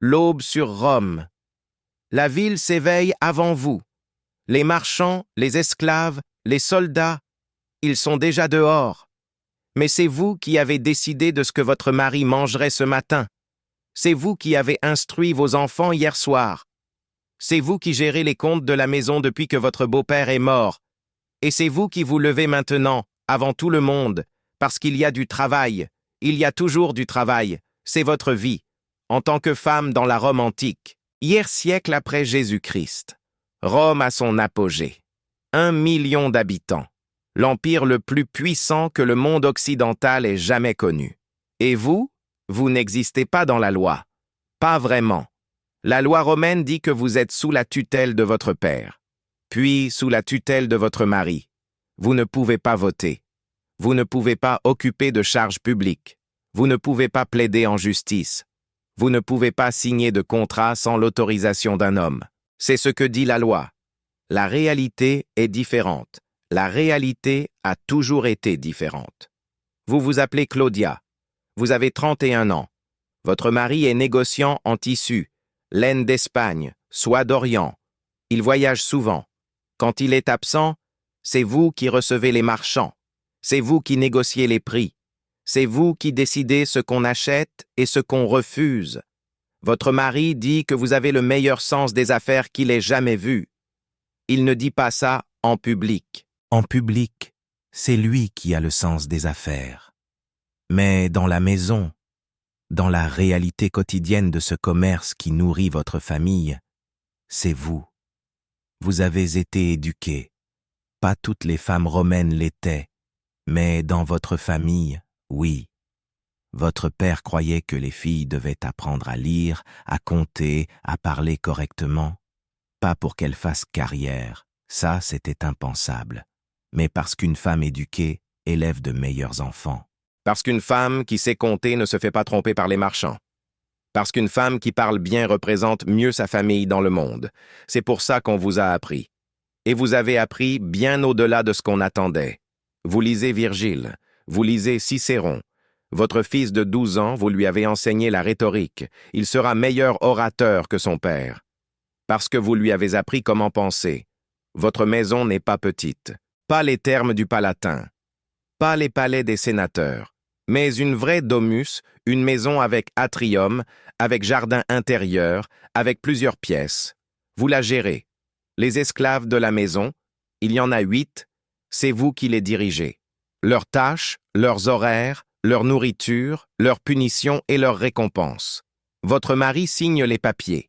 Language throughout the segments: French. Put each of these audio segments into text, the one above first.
l'aube sur Rome. La ville s'éveille avant vous. Les marchands, les esclaves, les soldats, ils sont déjà dehors. Mais c'est vous qui avez décidé de ce que votre mari mangerait ce matin. C'est vous qui avez instruit vos enfants hier soir. C'est vous qui gérez les comptes de la maison depuis que votre beau-père est mort. Et c'est vous qui vous levez maintenant, avant tout le monde, parce qu'il y a du travail. Il y a toujours du travail. C'est votre vie, en tant que femme dans la Rome antique. Hier siècle après Jésus-Christ, Rome a son apogée. 1 million d'habitants. L'empire le plus puissant que le monde occidental ait jamais connu. Et vous n'existez pas dans la loi. Pas vraiment. La loi romaine dit que vous êtes sous la tutelle de votre père, puis sous la tutelle de votre mari. Vous ne pouvez pas voter. Vous ne pouvez pas occuper de charges publiques. Vous ne pouvez pas plaider en justice. Vous ne pouvez pas signer de contrat sans l'autorisation d'un homme. C'est ce que dit la loi. La réalité est différente. La réalité a toujours été différente. Vous vous appelez Claudia. Vous avez 31 ans. Votre mari est négociant en tissu, laine d'Espagne, soie d'Orient. Il voyage souvent. Quand il est absent, c'est vous qui recevez les marchands. C'est vous qui négociez les prix. C'est vous qui décidez ce qu'on achète et ce qu'on refuse. Votre mari dit que vous avez le meilleur sens des affaires qu'il ait jamais vu. Il ne dit pas ça en public. En public, c'est lui qui a le sens des affaires. Mais dans la maison, dans la réalité quotidienne de ce commerce qui nourrit votre famille, c'est vous. Vous avez été éduqués. Pas toutes les femmes romaines l'étaient, mais dans votre famille, oui. Votre père croyait que les filles devaient apprendre à lire, à compter, à parler correctement. Pas pour qu'elles fassent carrière, ça c'était impensable. Mais parce qu'une femme éduquée élève de meilleurs enfants. Parce qu'une femme qui sait compter ne se fait pas tromper par les marchands. Parce qu'une femme qui parle bien représente mieux sa famille dans le monde. C'est pour ça qu'on vous a appris. Et vous avez appris bien au-delà de ce qu'on attendait. Vous lisez Virgile, vous lisez Cicéron. Votre fils de 12 ans, vous lui avez enseigné la rhétorique. Il sera meilleur orateur que son père. Parce que vous lui avez appris comment penser. Votre maison n'est pas petite. Pas les termes du palatin. Pas les palais des sénateurs. Mais une vraie domus, une maison avec atrium, avec jardin intérieur, avec plusieurs pièces. Vous la gérez. Les esclaves de la maison, il y en a 8, c'est vous qui les dirigez. Leurs tâches, leurs horaires, leur nourriture, leurs punitions et leurs récompenses. Votre mari signe les papiers.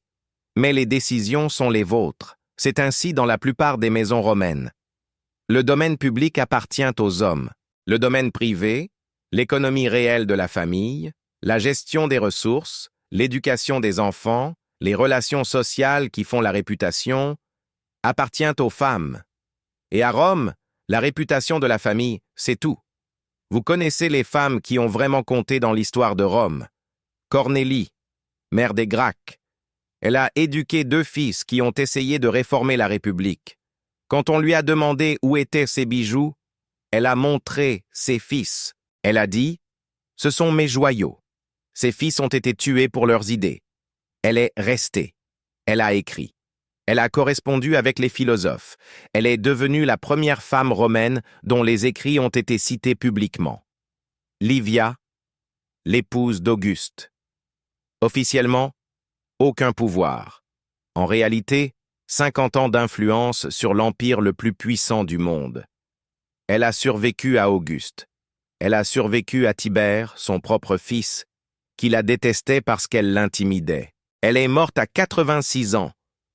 Mais les décisions sont les vôtres. C'est ainsi dans la plupart des maisons romaines. Le domaine public appartient aux hommes. Le domaine privé, l'économie réelle de la famille, la gestion des ressources, l'éducation des enfants, les relations sociales qui font la réputation, appartient aux femmes. Et à Rome, la réputation de la famille, c'est tout. Vous connaissez les femmes qui ont vraiment compté dans l'histoire de Rome. Cornélie, mère des Gracques. Elle a éduqué 2 fils qui ont essayé de réformer la République. Quand on lui a demandé où étaient ses bijoux, elle a montré ses fils. Elle a dit « Ce sont mes joyaux. Ses fils ont été tués pour leurs idées. » Elle est restée. Elle a écrit. Elle a correspondu avec les philosophes. Elle est devenue la première femme romaine dont les écrits ont été cités publiquement. Livia, l'épouse d'Auguste. Officiellement, aucun pouvoir. En réalité, 50 ans d'influence sur l'empire le plus puissant du monde. Elle a survécu à Auguste. Elle a survécu à Tibère, son propre fils, qui la détestait parce qu'elle l'intimidait. Elle est morte à 86 ans,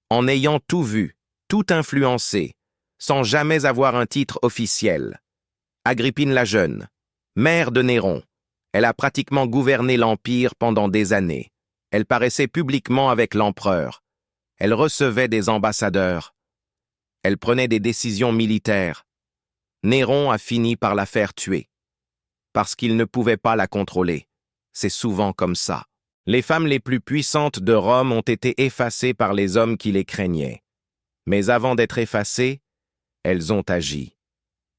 en ayant tout vu, tout influencé, sans jamais avoir un titre officiel. Agrippine la Jeune, mère de Néron, elle a pratiquement gouverné l'Empire pendant des années. Elle paraissait publiquement avec l'empereur. Elle recevait des ambassadeurs. Elle prenait des décisions militaires. Néron a fini par la faire tuer. Parce qu'il ne pouvait pas la contrôler. C'est souvent comme ça. Les femmes les plus puissantes de Rome ont été effacées par les hommes qui les craignaient. Mais avant d'être effacées, elles ont agi.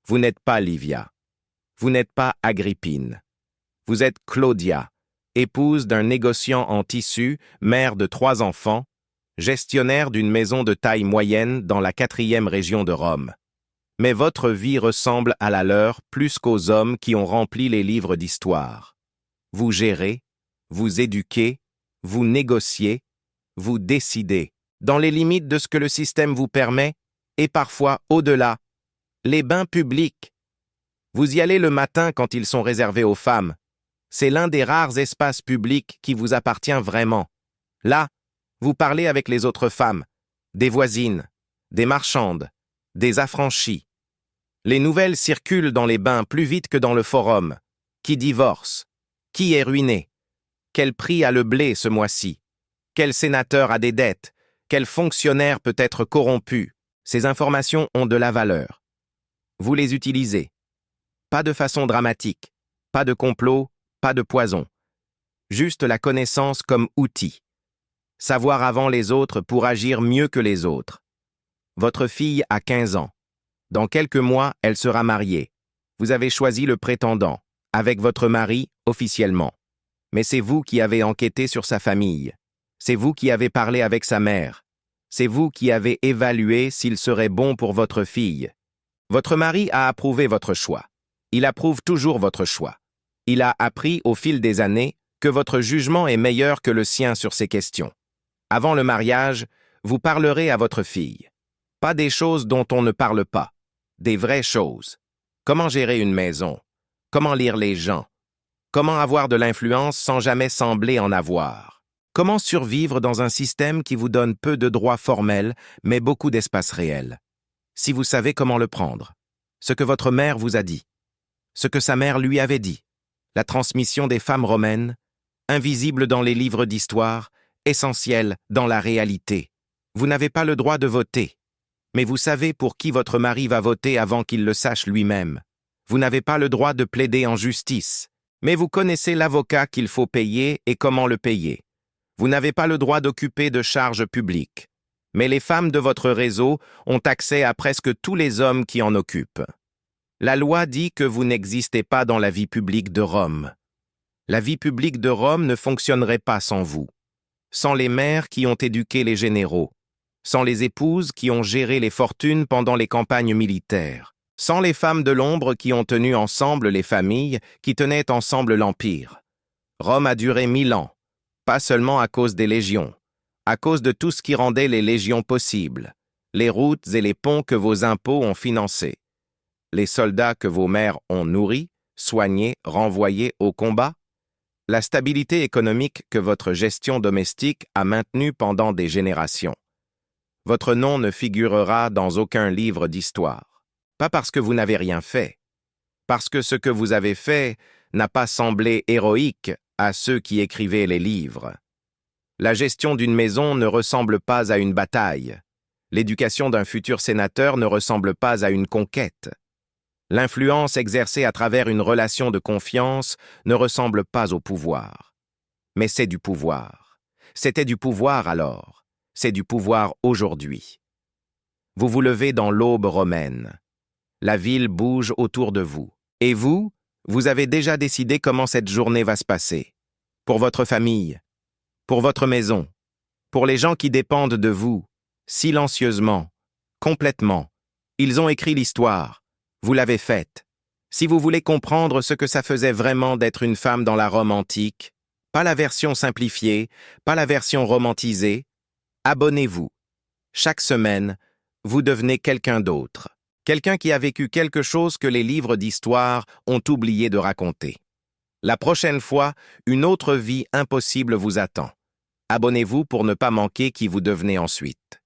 Vous n'êtes pas Livia. Vous n'êtes pas Agrippine. Vous êtes Claudia, épouse d'un négociant en tissu, mère de 3 enfants, gestionnaire d'une maison de taille moyenne dans la 4e région de Rome. Mais votre vie ressemble à la leur plus qu'aux hommes qui ont rempli les livres d'histoire. Vous gérez, vous éduquez, vous négociez, vous décidez, dans les limites de ce que le système vous permet, et parfois au-delà. Les bains publics. Vous y allez le matin quand ils sont réservés aux femmes. C'est l'un des rares espaces publics qui vous appartient vraiment. Là, vous parlez avec les autres femmes, des voisines, des marchandes, des affranchies. Les nouvelles circulent dans les bains plus vite que dans le forum. Qui divorce? Qui est ruiné? Quel prix a le blé ce mois-ci? Quel sénateur a des dettes? Quel fonctionnaire peut être corrompu? Ces informations ont de la valeur. Vous les utilisez. Pas de façon dramatique, pas de complot, pas de poison. Juste la connaissance comme outil. Savoir avant les autres pour agir mieux que les autres. Votre fille a 15 ans. Dans quelques mois, elle sera mariée. Vous avez choisi le prétendant, avec votre mari, officiellement. Mais c'est vous qui avez enquêté sur sa famille. C'est vous qui avez parlé avec sa mère. C'est vous qui avez évalué s'il serait bon pour votre fille. Votre mari a approuvé votre choix. Il approuve toujours votre choix. Il a appris au fil des années que votre jugement est meilleur que le sien sur ces questions. Avant le mariage, vous parlerez à votre fille. Pas des choses dont on ne parle pas. Des vraies choses. Comment gérer une maison? Comment lire les gens? Comment avoir de l'influence sans jamais sembler en avoir? Comment survivre dans un système qui vous donne peu de droits formels, mais beaucoup d'espace réel? Si vous savez comment le prendre. Ce que votre mère vous a dit. Ce que sa mère lui avait dit. La transmission des femmes romaines, invisible dans les livres d'histoire, essentielle dans la réalité. Vous n'avez pas le droit de voter. Mais vous savez pour qui votre mari va voter avant qu'il le sache lui-même. Vous n'avez pas le droit de plaider en justice. Mais vous connaissez l'avocat qu'il faut payer et comment le payer. Vous n'avez pas le droit d'occuper de charges publiques. Mais les femmes de votre réseau ont accès à presque tous les hommes qui en occupent. La loi dit que vous n'existez pas dans la vie publique de Rome. La vie publique de Rome ne fonctionnerait pas sans vous. Sans les mères qui ont éduqué les généraux. Sans les épouses qui ont géré les fortunes pendant les campagnes militaires. Sans les femmes de l'ombre qui ont tenu ensemble les familles, qui tenaient ensemble l'Empire. Rome a duré 1000 ans, pas seulement à cause des légions, à cause de tout ce qui rendait les légions possibles, les routes et les ponts que vos impôts ont financés, les soldats que vos mères ont nourris, soignés, renvoyés au combat, la stabilité économique que votre gestion domestique a maintenue pendant des générations. Votre nom ne figurera dans aucun livre d'histoire. Pas parce que vous n'avez rien fait, parce que ce que vous avez fait n'a pas semblé héroïque à ceux qui écrivaient les livres. La gestion d'une maison ne ressemble pas à une bataille. L'éducation d'un futur sénateur ne ressemble pas à une conquête. L'influence exercée à travers une relation de confiance ne ressemble pas au pouvoir. Mais c'est du pouvoir. C'était du pouvoir alors. C'est du pouvoir aujourd'hui. Vous vous levez dans l'aube romaine. La ville bouge autour de vous. Et vous, vous avez déjà décidé comment cette journée va se passer. Pour votre famille, pour votre maison, pour les gens qui dépendent de vous, silencieusement, complètement. Ils ont écrit l'histoire. Vous l'avez faite. Si vous voulez comprendre ce que ça faisait vraiment d'être une femme dans la Rome antique, pas la version simplifiée, pas la version romantisée, abonnez-vous. Chaque semaine, vous devenez quelqu'un d'autre. Quelqu'un qui a vécu quelque chose que les livres d'histoire ont oublié de raconter. La prochaine fois, une autre vie impossible vous attend. Abonnez-vous pour ne pas manquer qui vous devenez ensuite.